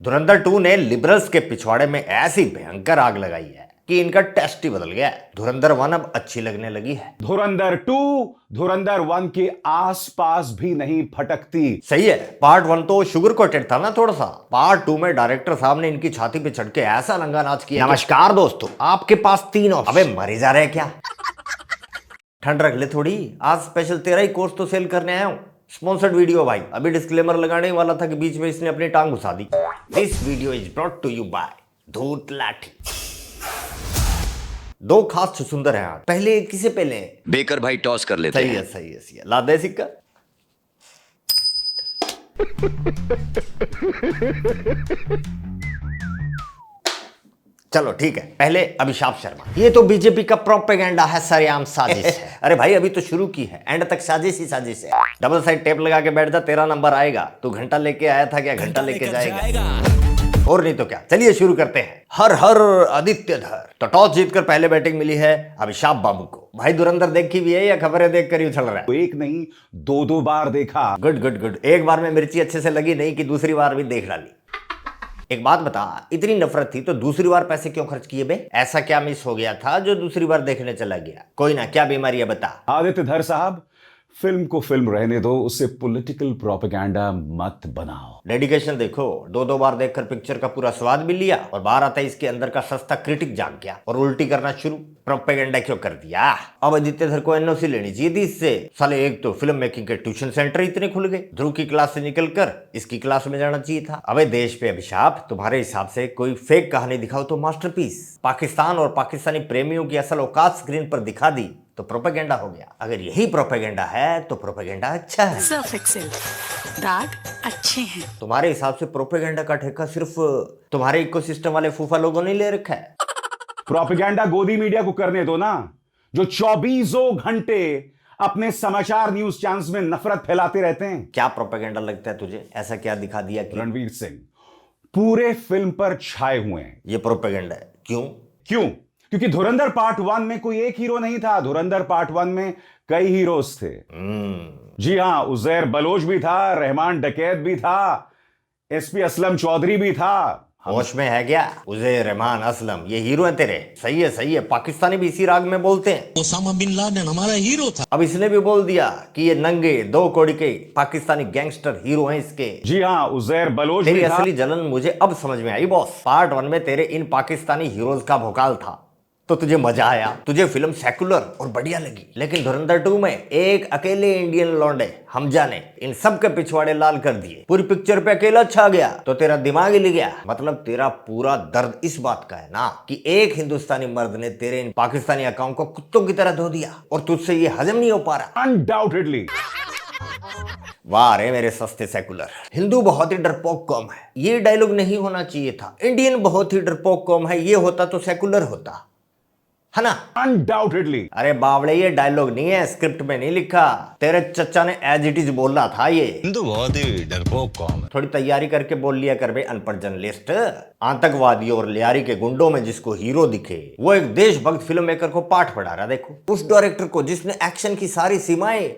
धुरंधर 2 ने लिबरल्स के पिछवाड़े में ऐसी भयंकर आग लगाई है कि इनका टेस्ट ही बदल गया है। धुरंधर 1 अब अच्छी लगने लगी है। धुरंधर 2 धुरंधर 1 के आसपास भी नहीं फटकती। सही है, पार्ट 1 तो शुगर कोटेड था ना थोड़ा सा। पार्ट 2 में डायरेक्टर साहब ने इनकी छाती पे चढ़ के ऐसा लंगा नाच किया। नमस्कार दोस्तों, आपके पास 3 ऑप्शन। अबे मरे जा रहे क्या? ठंड रख ले थोड़ी, आज स्पेशल तेरा ही कोर्स तो सेल करने आया हूँ। स्पॉन्सर्ड वीडियो भाई, अभी डिस्क्लेमर लगाने ही वाला था कि बीच में इसने अपनी टांग घुसा दी। This video is brought to you by Dhoot Lathi. 2 खास छुछुंदर हैं आज। पहले किसे पहले? बेकर भाई टॉस कर लेते सही हैं। है सही है सही है, ला दे सिक्का। चलो ठीक है, पहले अभिशाप शर्मा। ये तो बीजेपी का प्रोपेगेंडा है, सरेआम साजिश है। अरे भाई अभी तो शुरू की है, एंड तक साजिश ही साजिश है। डबल साइड टेप लगा के बैठ जा, तेरा नंबर आएगा। तू घंटा लेके आया था क्या? घंटा लेके जाएगा और नहीं तो क्या। चलिए शुरू करते हैं। हर हर आदित्य धर। तो टॉस जीतकर पहले बैटिंग मिली है अभिशाप बाबू को। भाई धुरंधर देखी भी है या खबरें देखकर ही उछल रहा है? एक नहीं 2 बार देखा। Good good good. एक बार में मिर्ची अच्छे से लगी नहीं कि दूसरी बार भी देख डाली। एक बात बता, इतनी नफरत थी तो दूसरी बार पैसे क्यों खर्च किए बे? ऐसा क्या मिस हो गया था जो दूसरी बार देखने चला गया? कोई ना, क्या बीमारी है बता? आदित्य धर साहब, फिल्म को फिल्म रहने दो, उससे पॉलिटिकल प्रोपेगेंडा मत बनाओ। डेडिकेशन देखो, 2 बार देखकर पिक्चर का पूरा स्वाद भी लिया और बाहर आता इसके अंदर का सस्ता क्रिटिक जाग गया और उल्टी करना शुरू। प्रोपेगेंडा क्यों कर दिया? अब आदित्य धर को एनओसी लेनी चाहिए थी इससे। साले एक तो फिल्म मेकिंग के ट्यूशन सेंटर इतने खुल गए, ध्रुव की क्लास से निकलकर इसकी क्लास में जाना चाहिए था। अबे देश पे अभिशाप, तुम्हारे हिसाब से कोई फेक कहानी दिखाओ तो मास्टरपीस। पाकिस्तान और पाकिस्तानी प्रेमियों की असल औकात स्क्रीन पर दिखा दी तो प्रोपेगेंडा हो गया। अगर यही प्रोपेगेंडा है तो प्रोपेगेंडा अच्छा है। सर्फ एक्सेल दाग अच्छे हैं। तुम्हारे हिसाब से प्रोपेगेंडा का ठेका सिर्फ तुम्हारे इकोसिस्टम वाले फूफा लोगों ने ले रखा है? प्रोपेगेंडा गोदी मीडिया को करने दो ना, जो 24 घंटे अपने समाचार न्यूज चैनल्स में नफरत फैलाते रहते हैं। क्या प्रोपेगेंडा लगता है तुझे? ऐसा क्या दिखा दिया कि रणवीर सिंह पूरे फिल्म पर छाए हुए हैं? ये प्रोपेगेंडा है? क्यों? क्योंकि धुरंधर पार्ट 1 में कोई एक हीरो नहीं था। धुरंधर पार्ट 1 में कई हीरोज थे। जी हां, उजैर बलोच भी था, रहमान डकैत भी था, एसपी असलम चौधरी भी था। होश में है क्या? उजैर, रहमान, असलम ये हीरो हैं तेरे? सही है सही है, पाकिस्तानी भी इसी राग में बोलते हैं। ओसामा बिन लादेन हमारा हीरो था। अब इसने भी बोल दिया कि ये नंगे 2 कौड़ी के पाकिस्तानी गैंगस्टर हीरो हैं इसके। जी हां, उजैर बलोच तेरी भी था। असली जलन मुझे अब समझ में आई बॉस। पार्ट 1 में तेरे इन पाकिस्तानी हीरोज का भोकाल था तो तुझे मजा आया, तुझे फिल्म सेकुलर और बढ़िया लगी। लेकिन धुरंधर 2 में एक अकेले इंडियन लौंडे हमजा ने इन सब के पिछवाड़े लाल कर दिए। पूरी पिक्चर पे अकेला छा गया तो तेरा दिमाग ही ले गया। मतलब तेरा पूरा दर्द इस बात का है ना कि एक हिंदुस्तानी मर्द ने तेरे इन पाकिस्तानी अकाउंट को कुत्तों की तरह धो दिया और तुझसे ये हजम नहीं हो पा रहा। अनडाउटेडली। वाह रे मेरे सस्ते सेकुलर। हिंदू बहुत ही डरपोक कौम है, ये डायलॉग नहीं होना चाहिए था। इंडियन बहुत ही डरपोक कौम है, ये होता तो सेकुलर होता है ना? अनडाउटेडली। अरे बावड़े, ये डायलॉग नहीं है, स्क्रिप्ट में नहीं लिखा। तेरे चचा ने एज इट इज बोला था ये। हिंदू बहुत ही डरपोक कौम है। थोड़ी तैयारी करके बोल लिया कर बे अनपढ़ जर्नलिस्ट। आतंकवादी और लियारी के गुंडों में जिसको हीरो दिखे वो एक देशभक्त फिल्म मेकर को पाठ पढ़ा रहा। देखो उस डायरेक्टर को जिसने एक्शन की सारी सीमाएं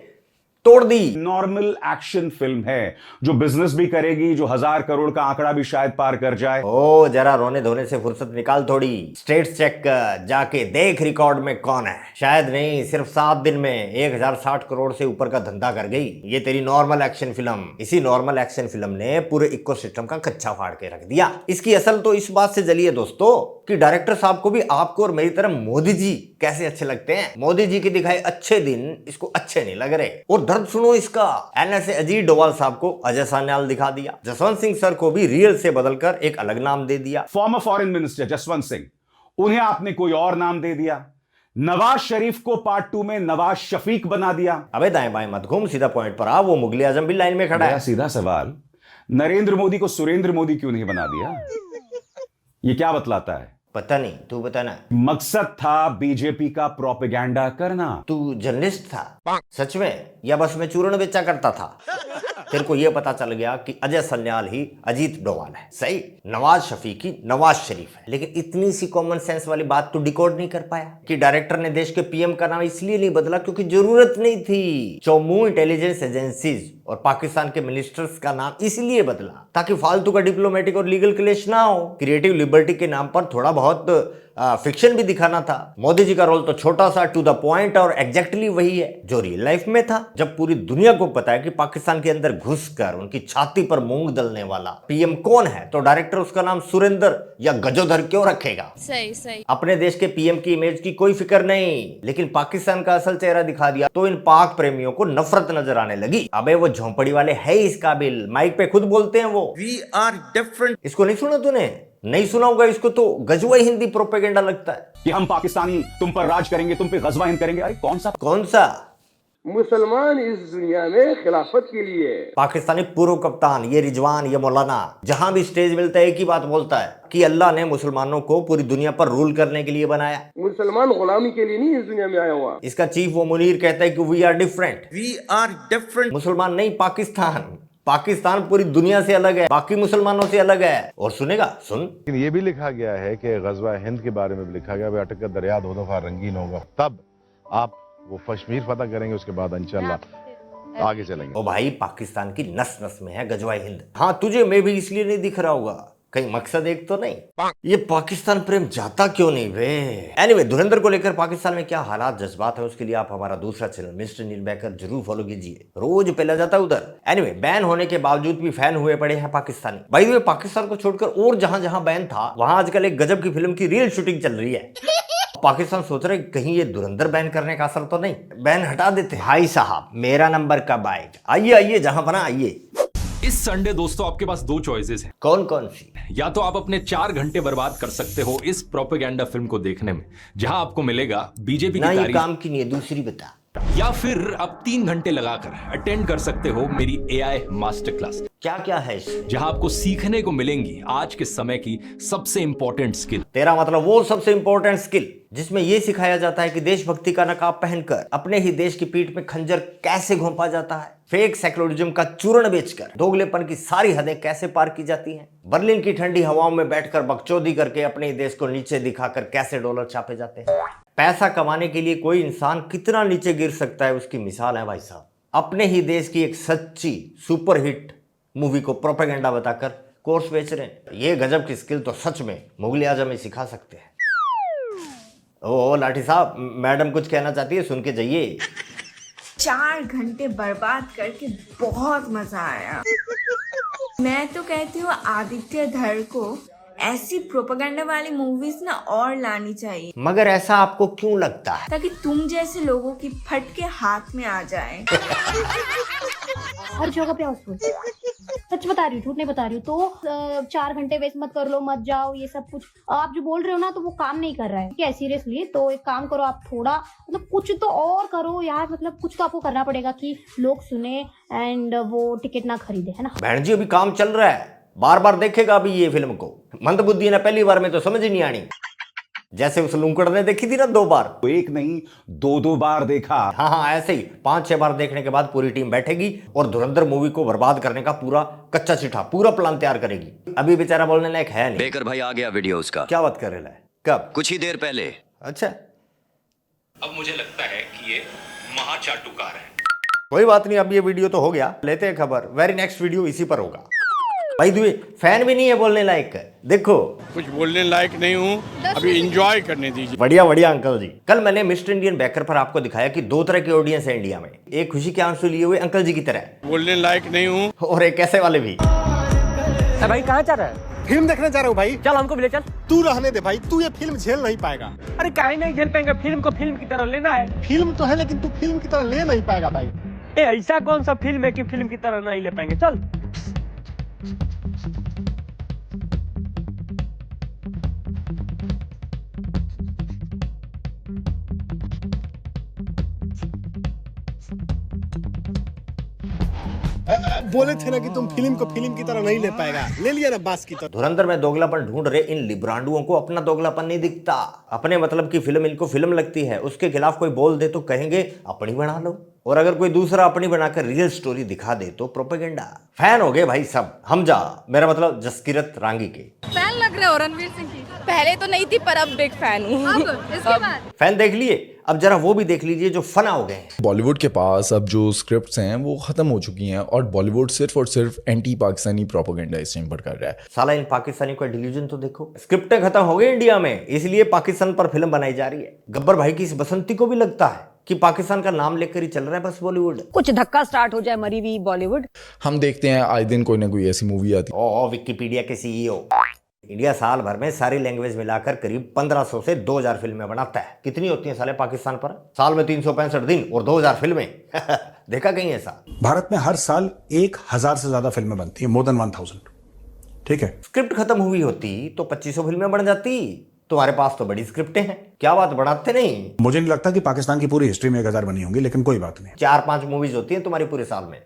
तोड़ दी। नॉर्मल एक्शन फिल्म है जो बिजनेस भी करेगी, जो 1000 करोड़ का आंकड़ा भी शायद पार कर जाए। ओ जरा रोने धोने से फुर्सत निकाल थोड़ी। स्टेट्स चेक कर, जाके देख रिकॉर्ड में कौन है। शायद नहीं, सिर्फ 7 दिन में 1060 करोड़ से ऊपर का धंधा कर गई ये तेरी नॉर्मल एक्शन फिल्म। इसी नॉर्मल एक्शन फिल्म ने पूरे इकोसिस्टम का कच्चा फाड़ के रख दिया। इसकी असल तो इस बात से जली है दोस्तों कि डायरेक्टर साहब को भी आपको और मेरी तरह मोदी जी कैसे अच्छे लगते हैं। मोदी जी के दिखाए अच्छे दिन इसको अच्छे नहीं लग रहे। और दर्द सुनो इसका, एनएसए अजीत डोभाल साहब को अजय सान्याल दिखा दिया। जसवंत सिंह सर को भी रियल से बदलकर एक अलग नाम दे दिया। Farmer foreign minister Jaswant Singh, उन्हें आपने कोई और नाम दे दिया। नवाज शरीफ को पार्ट 2 में नवाज शफीक बना दिया। अबे दाएं बाएं मत घूम, सीधा पॉइंट पर आ। वो मुगले आजम भी लाइन में खड़ा मेरा है। सीधा सवाल, नरेंद्र मोदी को सुरेंद्र मोदी क्यों नहीं बना दिया? ये क्या बतलाता है? पता नहीं, तू बताना। मकसद था बीजेपी का प्रोपेगेंडा करना। तू जर्नलिस्ट था सच में या बस में चूर्ण बेचा करता था? तेरे को यह पता चल गया कि अजय सन्याल ही अजीत डोभाल है। सही, नवाज शफीकी नवाज शरीफ है। लेकिन इतनी सी कॉमन सेंस वाली बात तू डिकोड नहीं कर पाया कि डायरेक्टर ने देश के पीएम का नाम इसलिए नहीं बदला क्योंकि जरूरत नहीं थी। चौमू इंटेलिजेंस एजेंसीज और पाकिस्तान के मिनिस्टर्स का नाम इसलिए बदला ताकि फालतू का डिप्लोमेटिक और लीगल क्लेश ना हो। क्रिएटिव लिबर्टी के नाम पर थोड़ा बहुत फिक्शन भी दिखाना था। मोदी जी का रोल तो छोटा सा, टू द पॉइंट और एग्जैक्टली वही है जो रियल लाइफ में था। जब पूरी दुनिया को पता है कि पाकिस्तान के अंदर घुसकर उनकी छाती पर मूंग दलने वाला पीएम कौन है, तो डायरेक्टर उसका नाम सुरेंद्र या गजोधर क्यों रखेगा? सही सही। अपने देश के पीएम की इमेज की कोई फिक्र नहीं, लेकिन पाकिस्तान का असल चेहरा दिखा दिया तो इन पाक प्रेमियों को नफरत नजर आने लगी। अबे वो झोंपड़ी वाले है इस काबिल, माइक पे खुद बोलते हैं वो, वी आर डिफरेंट। इसको नहीं सुना तूने? नहीं सुना होगा इसको, तो गजवाई हिंदी प्रोपेगेंडा लगता है कि हम पाकिस्तानी तुम पर राज करेंगे, तुम पे गजवा हिंद करेंगे। अरे कौन सा मुसलमान इस दुनिया में खिलाफत के लिए। पाकिस्तानी पूर्व कप्तान ये रिजवान ये मौलाना जहां भी स्टेज मिलता है एक ही बात बोलता है कि अल्लाह ने मुसलमानों को पूरी दुनिया पर रूल करने के लिए बनाया। मुसलमान गुलामी के लिए नहीं इस दुनिया में आया हुआ। इसका चीफ वो मुनीर कहता है कि वी आर डिफरेंट। मुसलमान नहीं, पाकिस्तान पूरी दुनिया से अलग है, बाकी मुसलमानों से अलग है। और सुनेगा सुन, लेकिन ये भी लिखा गया है कि गजवा हिंद के बारे में भी लिखा गया, अटक कर दरिया दो दफा रंगीन होगा, तब आप वो कश्मीर फतह करेंगे, उसके बाद इंशाल्लाह आगे चलेंगे। ओ भाई, पाकिस्तान की नस नस में है गजवा हिंद। हाँ, तुझे मैं भी इसलिए नहीं दिख रहा होगा, कहीं मकसद एक तो नहीं। ये पाकिस्तान प्रेम जाता क्यों नहीं वे? एनीवे, धुरंधर को लेकर पाकिस्तान में क्या हालात जज्बात है उसके लिए आप हमारा दूसरा चैनल मिस्टर नील बैकर जरूर फॉलो कीजिए, रोज पहला जाता है उधर। एनीवे, बैन होने के बावजूद भी फैन हुए पड़े हैं पाकिस्तानी। भाई वे पाकिस्तान को छोड़कर और जहां जहां बैन था वहां आजकल एक गजब की फिल्म की रियल शूटिंग चल रही है। पाकिस्तान सोच रहे कहीं ये धुरंधर बैन करने का असर तो नहीं, बैन हटा देते। भाई साहब, मेरा नंबर कब आएगा? आइए जहां बना आइए। इस संडे दोस्तों आपके पास दो चॉइसेस हैं। कौन कौन सी? या तो आप अपने 4 घंटे बर्बाद कर सकते हो इस प्रोपेगेंडा फिल्म को देखने में, जहां आपको मिलेगा बीजेपी ना की ये तारीफ, काम की नहीं है, दूसरी बता। या फिर आप 3 घंटे लगाकर अटेंड कर सकते हो मेरी AI मास्टर क्लास, क्या क्या है इसमें? जहां आपको सीखने को मिलेंगी आज के समय की सबसे इंपॉर्टेंट स्किल। तेरा मतलब वो सबसे इंपॉर्टेंट स्किल जिसमें यह सिखाया जाता है कि देशभक्ति का नकाब पहनकर अपने ही देश की पीठ में खंजर कैसे घोंपा जाता है, फेक सेक्युलरिज्म का चूर्ण बेचकर दोगलेपन की सारी हदें कैसे पार की जाती हैं, बर्लिन की ठंडी हवाओं में बैठकर बकचोदी करके अपने ही देश को नीचे दिखाकर कैसे डॉलर छापे जाते हैं। पैसा कमाने के लिए कोई इंसान कितना नीचे गिर सकता है उसकी मिसाल है भाई साहब। अपने ही देश की एक सच्ची सुपरहिट मूवी को प्रोपेगेंडा बताकर कोर्स बेच रहे हैं। ये गजब की स्किल तो सच में मुगल आजम में सिखा सकते हैं। ओ लाठी साहब, मैडम कुछ कहना चाहती है, सुन के जाइए। 4 घंटे बर्बाद करके बहुत मजा आया। मैं तो कहती हूँ आदित्य धर को ऐसी प्रोपेगेंडा वाली मूवीज ना और लानी चाहिए। मगर ऐसा आपको क्यों लगता है? ताकि तुम जैसे लोगों की फटके हाथ में आ जाए। हर जगह पे हाउसफुल, सच बता रही हूँ, झूठ नहीं बता रही हूँ। तो 4 घंटे वेस्ट मत कर लो, मत जाओ, ये सब कुछ आप जो बोल रहे हो ना, तो वो काम नहीं कर रहा है। क्या सीरियसली? तो एक काम करो, आप थोड़ा मतलब कुछ तो और करो यार, मतलब कुछ तो आपको करना पड़ेगा कि लोग सुने एंड वो टिकट ना खरीदे, है ना? बहन जी, अभी काम चल रहा है, बार बार देखेगा अभी ये फिल्म को। मंदबुद्धि ने पहली बार में तो समझ ही नहीं आनी, जैसे उस लुंकड़ ने देखी थी ना 2 बार। तो एक नहीं 2 बार देखा। हाँ, ऐसे ही 5-6 बार देखने के बाद पूरी टीम बैठेगी और धुरंधर मूवी को बर्बाद करने का पूरा कच्चा चिट्ठा, पूरा प्लान तैयार करेगी। अभी बेचारा बोलने लायक है नहीं। बेकर भाई आ गया वीडियो उसका। क्या बात कर रहे हैं? कब? कुछ ही देर पहले। अच्छा, अब मुझे लगता है कि ये महाचाटुकार है। कोई बात नहीं, अब ये वीडियो तो हो गया, लेते हैं खबर। वेरी नेक्स्ट वीडियो इसी पर होगा। भाई दुए फैन भी नहीं है बोलने लायक, देखो कुछ बोलने लायक नहीं हूँ, अभी एंजॉय करने दीजिए। बढ़िया अंकल जी। कल मैंने मिस्टर इंडियन बैकर पर आपको दिखाया कि 2 तरह के ऑडियंस है इंडिया में, एक खुशी के आंसू लिए हुए अंकल जी की तरह, बोलने लायक नहीं हूँ, और एक ऐसे वाले भी। भाई कहाँ जा रहा है? फिल्म देखने जा रहा हूँ भाई। चल हमको भी ले चल। तू रहने दे भाई, तू ये फिल्म झेल नहीं पाएगा। अरे काहे नहीं झेल पाएंगे? फिल्म को फिल्म की तरह लेना है। फिल्म तो है लेकिन तू फिल्म की तरह ले नहीं पाएगा भाई। ऐसा कौन सा फिल्म है कि फिल्म की तरह नहीं ले पाएंगे? चल। बोले थे ना कि तुम फिल्म को फिल्म की तरह नहीं ले पाएगा, ले लिया ना बास की तरह। धुरंधर में दोगलापन ढूंढ रहे इन लिब्रांडुओं को अपना दोगलापन नहीं दिखता। अपने मतलब की फिल्म इनको फिल्म लगती है, उसके खिलाफ कोई बोल दे तो कहेंगे अपनी बना लो, और अगर कोई दूसरा अपनी बनाकर रियल स्टोरी दिखा दे तो प्रोपेगेंडा। फैन हो गए भाई सब, हमजा मेरा मतलब जसकीरत रांगी के। फैन लग रहे हो रणवीर सिंह की? पहले तो नहीं थी पर अब बिग फैन हूँ। इसके बाद फैन देख लिए। अब जरा वो भी देख लीजिए जो फना हो गए हैं। बॉलीवुड के पास अब जो स्क्रिप्ट्स हैं वो खत्म हो चुकी हैं और बॉलीवुड सिर्फ और सिर्फ एंटी पाकिस्तानी प्रोपेगेंडा इस टाइम पर कर रहा है। साला इन पाकिस्तानी का डिल्यूजन तो देखो, स्क्रिप्टें खत्म हो गई इंडिया में, इसलिए पाकिस्तान पर फिल्म बनाई जा रही है। गब्बर भाई की इस बसंती को भी लगता है कि पाकिस्तान का नाम लेकर ही चल रहा है बस बॉलीवुड। कुछ धक्का स्टार्ट हो जाए मरी हुई बॉलीवुड। हम देखते हैं आए दिन कोई ना कोई ऐसी मूवी आती है। ओ विकिपीडिया के सीईओ, इंडिया साल भर में सारी लैंग्वेज मिलाकर करीब 1500 से 2000 फिल्में बनाता है। कितनी होती हैं साले पाकिस्तान पर? साल में 365 दिन और 2000 फिल्में। देखा कहीं ऐसा? भारत में हर साल 1000 से ज्यादा फिल्में बनती है, मोर देन 1000। ठीक है, स्क्रिप्ट खत्म हुई होती तो 2500 फिल्में बन जाती। तुम्हारे पास तो बड़ी स्क्रिप्टें हैं, क्या बात बढ़ाते नहीं? मुझे नहीं लगता कि पाकिस्तान की पूरी हिस्ट्री में 1000 बनी होंगी, लेकिन कोई बात नहीं। 4-5 मूवीज होती हैं तुम्हारी पूरे साल में।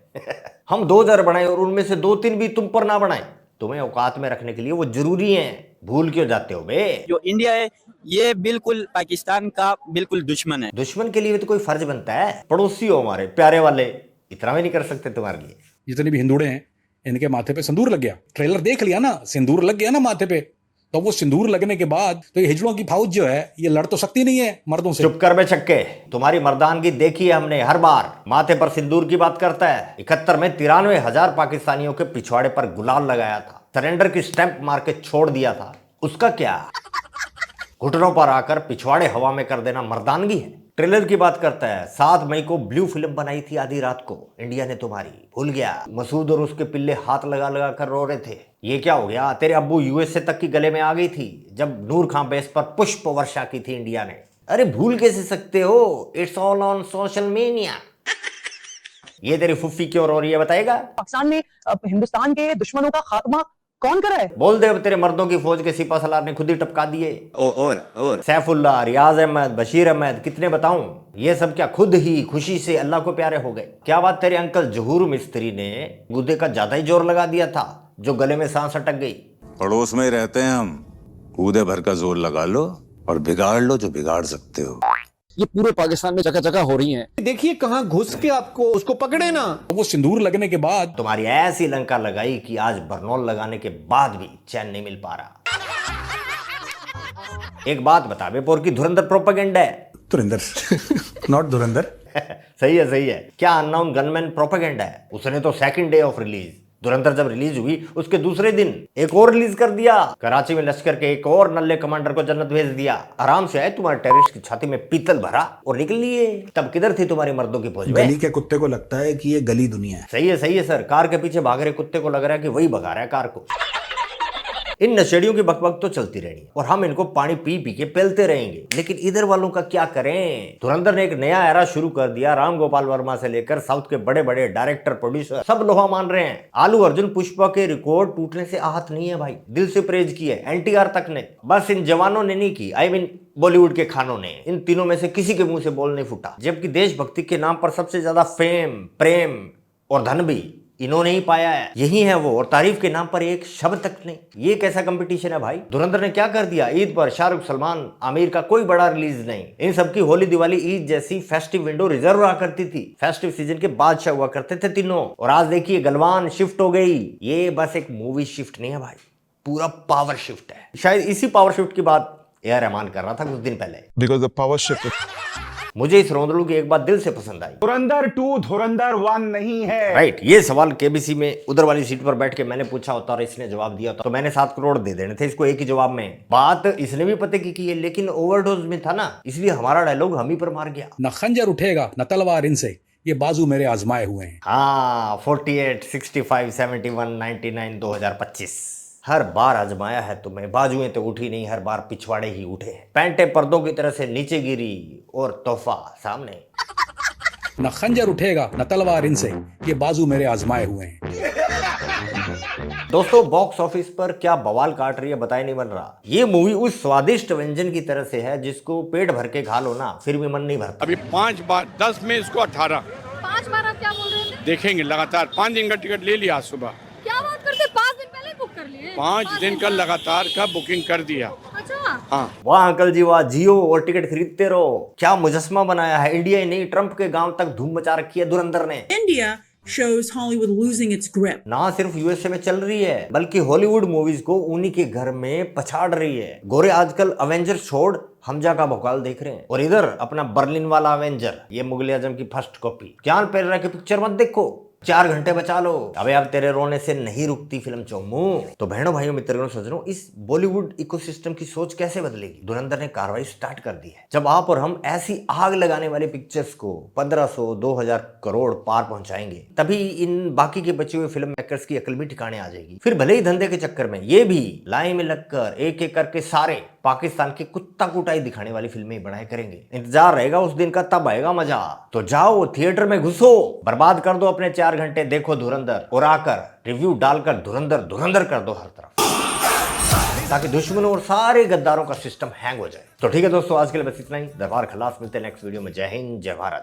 हम 2000 बनाए और उनमें से 2-3 भी तुम पर ना बनाए। तुम्हें औकात में रखने के लिए वो जरूरी है, भूल क्यों जाते हो बे? जो इंडिया है ये बिल्कुल पाकिस्तान का बिल्कुल दुश्मन है। दुश्मन के लिए भी तो कोई फर्ज बनता है। पड़ोसी हो हमारे प्यारे वाले, इतना भी नहीं कर सकते तुम्हारे लिए? जितने भी हिंदुड़े हैं इनके माथे पे सिंदूर लग गया। ट्रेलर देख लिया ना, सिंदूर लग गया ना माथे पे। तो वो सिंदूर लगने के बाद तो ये हिजड़ों की फौज जो है ये लड़ तो सकती नहीं है मर्दों से। चुप कर बे छक्के, तुम्हारी मर्दानगी देखी है हमने। हर बार माथे पर सिंदूर की बात करता है। 71 में 93,000 पाकिस्तानियों के पिछवाड़े पर गुलाल लगाया था, सरेंडर की स्टैंप मार के छोड़ दिया था। उसका क्या? घुटनों पर आकर पिछवाड़े हवा में कर देना मर्दानगी है। ट्रेलर की बात करता है। 7 मई को ब्लू फिल्म बनाई थी आधी रात को, इंडिया ने तुम्हारी भूल गया। मसूद और उसके पिल्ले हाथ लगा लगा कर रो रहे थे। ये क्या हो गया? तेरे अब्बू यूएसए तक की गले में आ गई थी जब नूर खां बेस पर पुष्प वर्षा की थी इंडिया ने। अरे भूल कैसे सकते हो? It's all on social media. ये तेरी फुफ्फी क्यों रो रही है बताएगा? पाकिस्तान में हिंदुस्तान के दुश्मनों का खात्मा कौन करा है? बोल दे, अब तेरे मर्दों की फौज के सिपा सलार ने खुद ही टपका दिए। और सैफुल्ला, रियाज अहमद, बशीर अहमद, कितने बताऊं? ये सब क्या खुद ही खुशी से अल्लाह को प्यारे हो गए? क्या बात, तेरे अंकल जहूर मिस्त्री ने गुद्दे का ज्यादा ही जोर लगा दिया था जो गले में सांस अटक गई। पड़ोस में ही रहते हैं हम, कूदे भर का जोर लगा लो और बिगाड़ लो जो बिगाड़ सकते हो। ये पूरे पाकिस्तान में जगह जगह हो रही है। देखिए कहां घुस के आपको उसको पकड़े ना। वो सिंदूर लगने के बाद तुम्हारी ऐसी लंका लगाई कि आज बर्नौल लगाने के बाद भी चैन नहीं मिल पा रहा। एक बात बता बेपोर की धुरंधर प्रोपेगेंडा है। धुरंधर नॉट धुरंधर। सही है, सही है। क्या अननोन गनमैन प्रोपेगेंडा है? उसने तो सेकंड डे ऑफ रिलीज, धुरंधर जब रिलीज हुई उसके दूसरे दिन एक और रिलीज कर दिया। कराची में लश्कर के एक और नल्ले कमांडर को जन्नत भेज दिया। आराम से आए तुम्हारे टेररिस्ट की छाती में पीतल भरा और निकल लिए। तब किधर थी तुम्हारी मर्दों की फौज? गली के कुत्ते को लगता है कि ये गली दुनिया है। सही है सर। कार के पीछे भाग रहे कुत्ते को लग रहा है कि वही भगा रहा है कार को। इन नशेड़ियों की बकबक तो चलती रहनी और हम इनको पानी पी पी के पेलते रहेंगे, लेकिन इधर वालों का क्या करें? धुरंधर ने एक नया एरा शुरू कर दिया। राम गोपाल वर्मा से लेकर साउथ के बड़े बड़े डायरेक्टर, प्रोड्यूसर सब लोहा मान रहे हैं। आलू अर्जुन पुष्पा के रिकॉर्ड टूटने से आहत नहीं है भाई, दिल से प्रेज की है। एनटीआर तक ने, बस इन जवानों ने नहीं की। आई मीन बॉलीवुड के खानों ने। इन तीनों में से किसी के मुंह से बोल नहीं फूटा। जबकि देशभक्ति के नाम पर सबसे ज्यादा फेम, प्रेम और धन भी इन्होंने ही पाया है। यही है वो, और तारीफ के नाम पर एक शब्द तक नहीं। ये कैसा कंपटीशन है भाई? धुरंधर ने क्या कर दिया? ईद पर शाहरुख, सलमान, आमिर का कोई बड़ा रिलीज नहीं। इन सबकी होली, दिवाली, ईद जैसी फेस्टिव विंडो रिजर्व रहा करती थी। फेस्टिव सीजन के बादशाह हुआ करते थे तीनों। और आज देखिए गलवान शिफ्ट हो गई। ये बस एक मूवी शिफ्ट नहीं है भाई, पूरा पावर शिफ्ट है। शायद इसी पावर शिफ्ट की बात ए.आर. रहमान कर रहा था कुछ दिन पहले। Because the power shift. मुझे इस रोंदलू की एक बात दिल से पसंद आई। धुरंधर 2 धुरंधर 1 नहीं है। राइट। ये सवाल केबीसी में उधर वाली सीट पर बैठ के मैंने पूछा होता और इसने जवाब दिया होता तो मैंने 7 करोड़ दे देने थे इसको एक ही जवाब में। बात इसने भी पते की है, लेकिन ओवरडोज में था ना, इसलिए हमारा डायलॉग हम ही पर मार गया। न खंजर उठेगा न तलवार इनसे, ये बाजू मेरे आजमाए हुए हैं। हाँ, 48, 65, 71, 99, 2025 हर बार आजमाया है तुम्हें। बाजुएं तो उठी नहीं, हर बार पिछवाड़े ही उठे हैं। पैंटे पर्दों की तरह से नीचे गिरी और तोहफा सामने। न खंजर उठेगा न तलवार इनसे, ये बाजू मेरे आजमाए हुए हैं। दोस्तों, बॉक्स ऑफिस पर क्या बवाल काट रही है बताए नहीं बन रहा। ये मूवी उस स्वादिष्ट व्यंजन की तरह से है जिसको पेट भर के खा लो ना फिर भी मन नहीं भरता। अभी 5 बार 10 में इसको 18। 5 बार आप क्या बोल रहे थे? देखेंगे लगातार। 5 दिन का टिकट ले लिया आज सुबह। क्या बात करते? 5 दिन पहले बुक कर लिए? 5 दिन का लगातार का बुकिंग कर दिया। अच्छा। हाँ। वाह अंकल जी वाह, जियो और टिकट खरीदते रहो। क्या मुजस्मा बनाया है। इंडिया ही नहीं, ट्रंप के गांव तक धूम मचा रखी है धुरंधर ने। India shows Hollywood losing its grip. ना सिर्फ यूएसए में चल रही है बल्कि हॉलीवुड मूवीज को उन्हीं के घर में पछाड़ रही है। गोरे आजकल अवेंजर्स छोड़ हमजा का भोकाल देख रहे हैं, और इधर अपना बर्लिन वाला अवेंजर, ये मुगल आजम की फर्स्ट कॉपी। ज्ञान पेरेरा की पिक्चर मत देखो, 4 घंटे बचा लो। अबे अब तेरे रोने से नहीं रुकती फिल्म चोमू। तो बहनों भाइयों मित्रों, सोच रहा हूँ इस बॉलीवुड इकोसिस्टम की सोच कैसे बदलेगी। धुरंधर ने कार्रवाई स्टार्ट कर दी है। जब आप और हम ऐसी आग लगाने वाली पिक्चर्स को 1500-2000 करोड़ पार पहुंचाएंगे, तभी इन बाकी के बचे हुए फिल्म मेकर्स की अकल भी ठिकाने आ जाएगी। फिर भले ही धंधे के चक्कर में ये भी लाइन में लगकर एक एक करके सारे पाकिस्तान की कुत्ता कुटाई दिखाने वाली फिल्में बनाए करेंगे। इंतजार रहेगा उस दिन का, तब आएगा मजा। तो जाओ थिएटर में घुसो, बर्बाद कर दो अपने 4 घंटे, देखो धुरंधर, और आकर रिव्यू डालकर धुरंधर धुरंधर कर दो हर तरफ, ताकि दुश्मनों और सारे गद्दारों का सिस्टम हैंग हो जाए। तो ठीक है दोस्तों, आज के लिए बस इतना ही। दरबार खलास, मिलते हैं नेक्स्ट वीडियो में। जय हिंद, जय भारत।